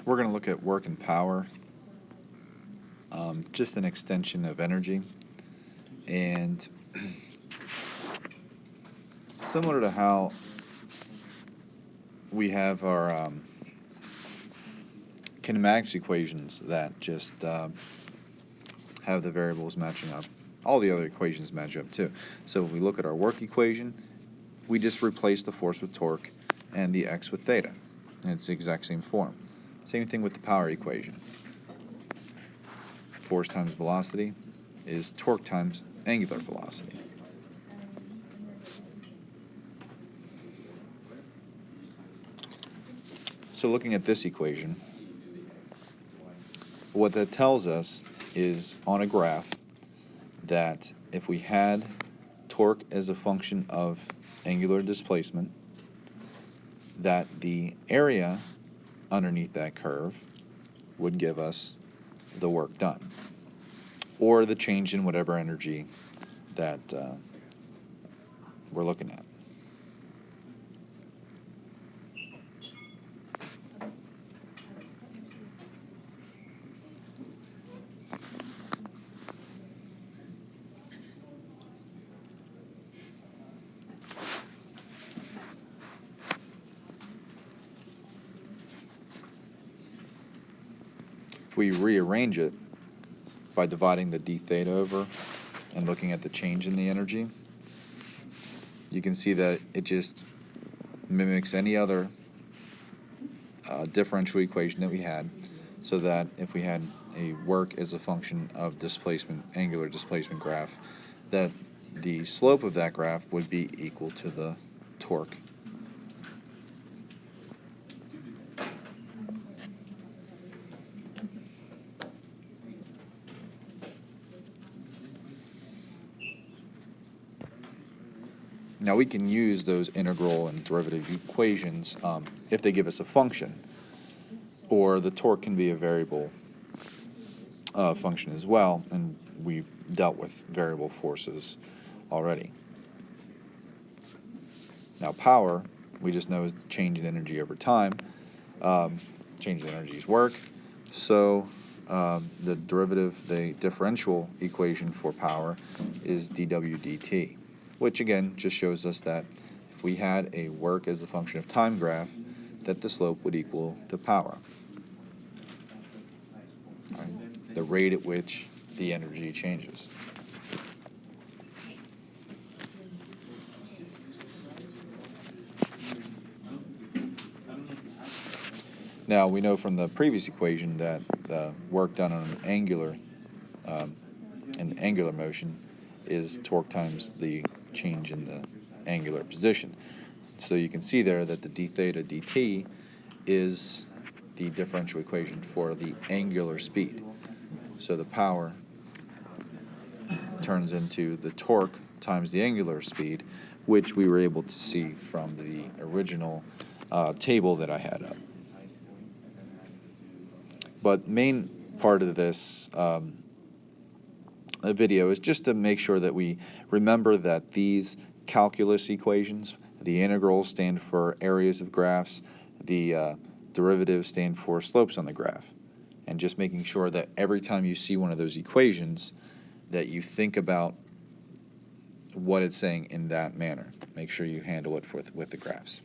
We're going to look at work and power, just an extension of energy, and similar to how we have our kinematics equations that just have the variables matching up. All the other equations match up too. So if we look at our work equation, we just replace the force with torque and the x with theta. And it's the exact same form. Same thing with the power equation. Force times velocity is torque times angular velocity. So looking at this equation, what that tells us is on a graph that if we had torque as a function of angular displacement, that the area underneath that curve would give us the work done, or the change in whatever energy that we're looking at. If we rearrange it by dividing the d theta over and looking at the change in the energy, you can see that it just mimics any other differential equation that we had, so that if we had a work as a function of displacement, angular displacement graph, that the slope of that graph would be equal to the torque. Now we can use those integral and derivative equations if they give us a function, or the torque can be a variable function as well, and we've dealt with variable forces already. Now power, we just know is the change in energy over time. Change in energy is work, so the derivative, the differential equation for power is dw dt, which again just shows us that if we had a work as a function of time graph, that the slope would equal the power. Right? The rate at which the energy changes. Now we know from the previous equation that the work done on an angular motion is torque times the change in the angular position. So you can see there that the d theta dt is the differential equation for the angular speed. So the power turns into the torque times the angular speed, which we were able to see from the original table that I had up. But main part of this video is just to make sure that we remember that these calculus equations, the integrals stand for areas of graphs, the derivatives stand for slopes on the graph, and just making sure that every time you see one of those equations that you think about what it's saying in that manner. Make sure you handle it with the graphs.